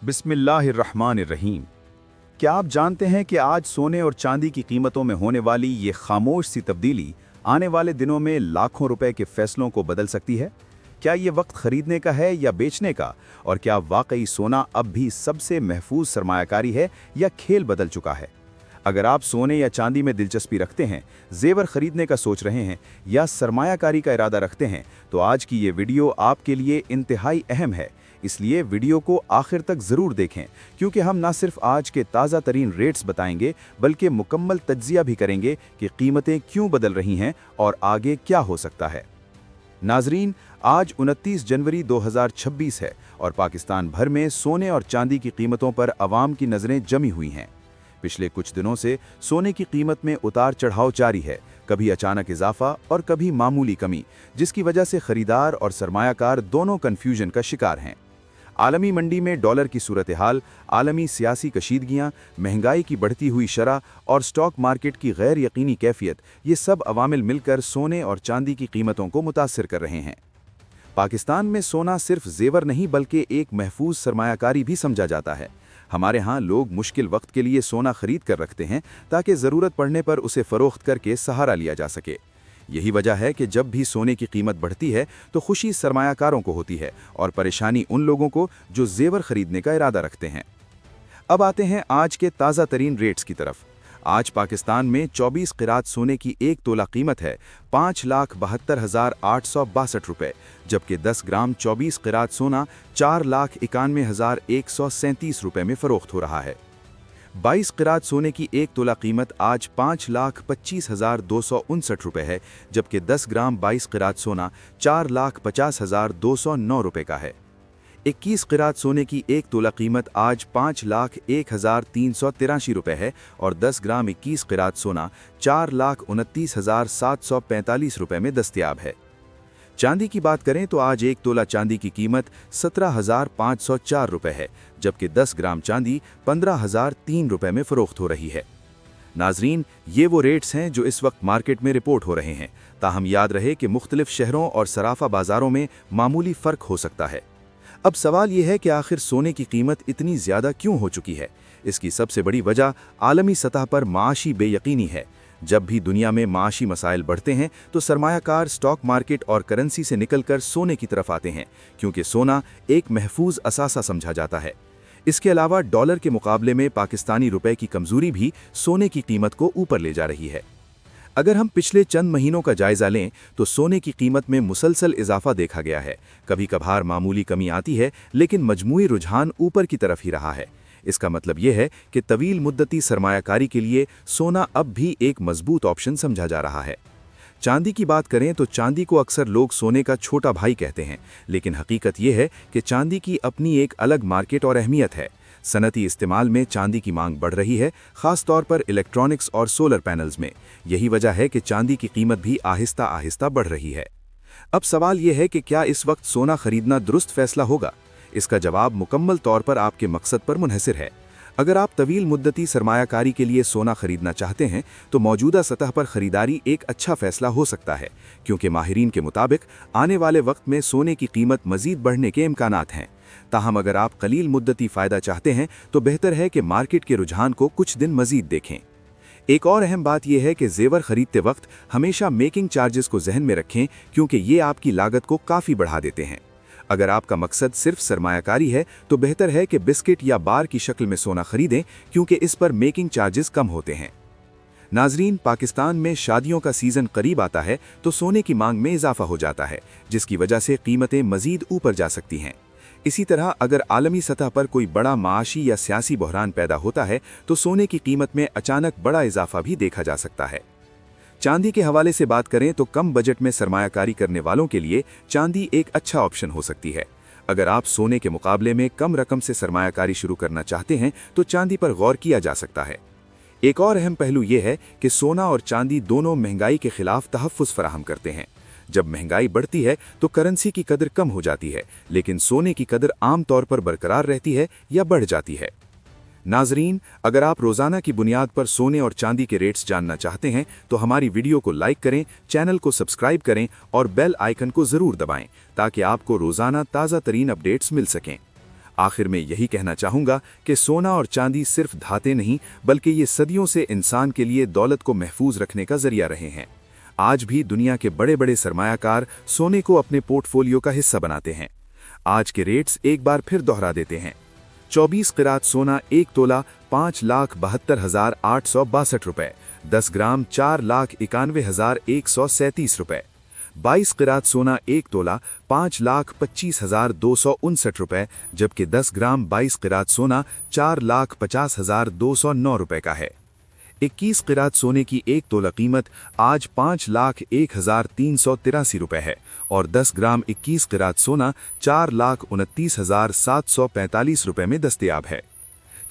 बिस्मिल्लाहिर्रहमानिर्रहीम। क्या आप जानते हैं कि आज सोने और चांदी की कीमतों में होने वाली ये खामोश सी तब्दीली आने वाले दिनों में लाखों रुपए के फैसलों को बदल सकती है? क्या ये वक्त खरीदने का है या बेचने का? और क्या वाकई सोना अब भी सबसे महफूज सरमायाकारी है या खेल बदल चुका है? अगर आप सोने या चांदी में दिलचस्पी रखते हैं, जेवर खरीदने का सोच रहे हैं या सरमायाकारी का इरादा रखते हैं, तो आज की ये वीडियो आपके लिए इंतहाई अहम है। इसलिए वीडियो को आखिर तक ज़रूर देखें, क्योंकि हम ना सिर्फ आज के ताज़ा तरीन रेट्स बताएंगे, बल्कि मुकम्मल तज्जिया भी करेंगे कि कीमतें क्यों बदल रही हैं और आगे क्या हो सकता है। नाजरीन, आज 29 जनवरी 2026 है और पाकिस्तान भर में सोने और चांदी की कीमतों पर आवाम की नज़रें जमी हुई हैं। पिछले कुछ दिनों से सोने की कीमत में उतार चढ़ाव जारी है, कभी अचानक इजाफा और कभी मामूली कमी, जिसकी वजह से खरीदार और सरमायाकार दोनों कन्फ्यूजन का शिकार हैं। आलमी मंडी में डॉलर की सूरत हाल, आलमी सियासी कशीदगियाँ, महंगाई की बढ़ती हुई शरह और स्टॉक मार्केट की गैर यकीनी कैफियत, ये सब अवामिल मिलकर सोने और चांदी की कीमतों को मुतासिर कर रहे हैं। पाकिस्तान में सोना सिर्फ जेवर नहीं बल्कि एक महफूज सरमायाकारी भी समझा जाता है। हमारे यहाँ लोग मुश्किल वक्त के लिए सोना खरीद कर रखते हैं ताकि ज़रूरत पड़ने पर उसे फ़रोख्त करके सहारा लिया जा सके। यही वजह है कि जब भी सोने की कीमत बढ़ती है तो खुशी सरमायाकारों को होती है और परेशानी उन लोगों को जो जेवर खरीदने का इरादा रखते हैं। अब आते हैं आज के ताज़ा तरीन रेट्स की तरफ। आज पाकिस्तान में 24 क़िरात सोने की एक तोला कीमत है 5,72,862 रुपये, जबकि 10 ग्राम 24 क़िरात सोना 4,91,137 रुपये में फ़रोख्त हो रहा है। 22 क़िरात सोने की एक तोला कीमत आज 5,25,259 रुपये है, जबकि 10 ग्राम 22 क़िरात सोना 4,50,209 रुपये का है। 21 क़िरात सोने की एक तोला कीमत आज 5,01,383 रुपये है और 10 ग्राम 21 क़िरात सोना 4,29,745 रुपये में दस्तयाब है। चांदी की बात करें तो आज एक तोला चांदी की कीमत 17,504 रुपये है, जबकि 10 ग्राम चांदी 15,003 रुपये में फ़रोख्त हो रही है। नाजरीन, ये वो रेट्स हैं जो इस वक्त मार्केट में रिपोर्ट हो रहे हैं, ताहम याद रहे कि मुख्तलिफ शहरों और सराफा बाज़ारों में मामूली फ़र्क हो सकता है। अब सवाल यह है कि आखिर सोने की कीमत इतनी ज़्यादा क्यों हो चुकी है? इसकी सबसे बड़ी वजह आलमी सतह पर माशी बेयकीनी है। जब भी दुनिया में माशी मसाइल बढ़ते हैं तो सरमायाकार स्टॉक मार्केट और करेंसी से निकलकर सोने की तरफ आते हैं, क्योंकि सोना एक महफूज असासा समझा जाता है। इसके अलावा डॉलर के मुकाबले में पाकिस्तानी रुपए की कमज़ोरी भी सोने की कीमत को ऊपर ले जा रही है। अगर हम पिछले चंद महीनों का जायज़ा लें तो सोने की कीमत में मुसलसल इजाफा देखा गया है। कभी कभार मामूली कमी आती है, लेकिन मजमूई रुझान ऊपर की तरफ ही रहा है। इसका मतलब यह है कि तवील मुद्दती सरमायाकारी के लिए सोना अब भी एक मजबूत ऑप्शन समझा जा रहा है। चांदी की बात करें तो चांदी को अक्सर लोग सोने का छोटा भाई कहते हैं, लेकिन हकीकत यह है कि चांदी की अपनी एक अलग मार्केट और अहमियत है। सनती इस्तेमाल में चांदी की मांग बढ़ रही है, ख़ास तौर पर इलेक्ट्रॉनिक्स और सोलर पैनल्स में। यही वजह है कि चांदी की कीमत भी आहिस्ता आहिस्ता बढ़ रही है। अब सवाल यह है कि क्या इस वक्त सोना खरीदना दुरुस्त फैसला होगा? इसका जवाब मुकम्मल तौर पर आपके मकसद पर मुनहसिर है। अगर आप तवील मुद्दती सरमायाकारी के लिए सोना खरीदना चाहते हैं तो मौजूदा सतह पर खरीदारी एक अच्छा फैसला हो सकता है, क्योंकि माहिरीन के मुताबिक आने वाले वक्त में सोने की कीमत मजीद बढ़ने के इम्कानात हैं। ताहम अगर आप कलील मुद्दती फ़ायदा चाहते हैं तो बेहतर है कि मार्केट के रुझान को कुछ दिन मजीद देखें। एक और अहम बात यह है कि जेवर खरीदते वक्त हमेशा मेकिंग चार्जेस को जहन में रखें, क्योंकि ये आपकी लागत को काफ़ी बढ़ा देते हैं। अगर आपका मकसद सिर्फ सरमायाकारी है तो बेहतर है कि बिस्किट या बार की शक्ल में सोना खरीदें, क्योंकि इस पर मेकिंग चार्जेस कम होते हैं। नाजरीन, पाकिस्तान में शादियों का सीज़न करीब आता है तो सोने की मांग में इजाफा हो जाता है, जिसकी वजह से कीमतें मजीद ऊपर जा सकती हैं। इसी तरह अगर आलमी सतह पर कोई बड़ा माशी या सियासी बहरान पैदा होता है तो सोने की कीमत में अचानक बड़ा इजाफा भी देखा जा सकता है। चांदी के हवाले से बात करें तो कम बजट में सरमायाकारी करने वालों के लिए चांदी एक अच्छा ऑप्शन हो सकती है। अगर आप सोने के मुकाबले में कम रकम से सरमायाकारी शुरू करना चाहते हैं तो चांदी पर गौर किया जा सकता है। एक और अहम पहलू यह है कि सोना और चांदी दोनों महंगाई के खिलाफ तहफ़्फ़ुज़ फराहम करते हैं। जब महंगाई बढ़ती है तो करेंसी की कदर कम हो जाती है, लेकिन सोने की कदर आम तौर पर बरकरार रहती है या बढ़ जाती है। नाजरीन, अगर आप रोज़ाना की बुनियाद पर सोने और चांदी के रेट्स जानना चाहते हैं तो हमारी वीडियो को लाइक करें, चैनल को सब्सक्राइब करें और बेल आइकन को ज़रूर दबाएं, ताकि आपको रोज़ाना ताज़ा तरीन अपडेट्स मिल सकें। आखिर में यही कहना चाहूँगा कि सोना और चांदी सिर्फ धाते नहीं बल्कि ये सदियों से इंसान के लिए दौलत को महफूज रखने का जरिया रहे हैं। आज भी दुनिया के बड़े बड़े सरमायाकार सोने को अपने पोर्टफोलियो का हिस्सा बनाते हैं। आज के रेट्स एक बार फिर दोहरा देते हैं। 24 क़िरात सोना 1 तोला 5,72,862 रुपये, 10 ग्राम 4,91,137 रुपये। 22 क़िरात सोना 1 तोला 5,25,259 रुपये, जबकि 10 ग्राम 22 क़िरात सोना 4,50,209 रुपये का है। 21 क़िरात सोने की 1 तोला कीमत आज 5,01,383 रुपये है और 10 ग्राम 21 क़िरात सोना 4,29,745 रुपये में दस्तयाब है।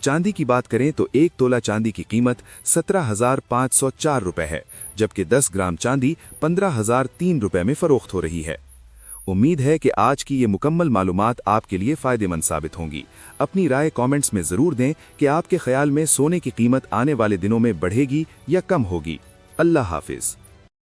चांदी की बात करें तो 1 तोला चांदी की कीमत 17,504 रुपये है, जबकि 10 ग्राम चांदी 15,003 रुपये में फरोख्त हो रही है। उम्मीद है कि आज की ये मुकम्मल मालूमात आपके लिए फ़ायदेमंद साबित होंगी। अपनी राय कमेंट्स में ज़रूर दें कि आपके ख्याल में सोने की कीमत आने वाले दिनों में बढ़ेगी या कम होगी। अल्लाह हाफिज़।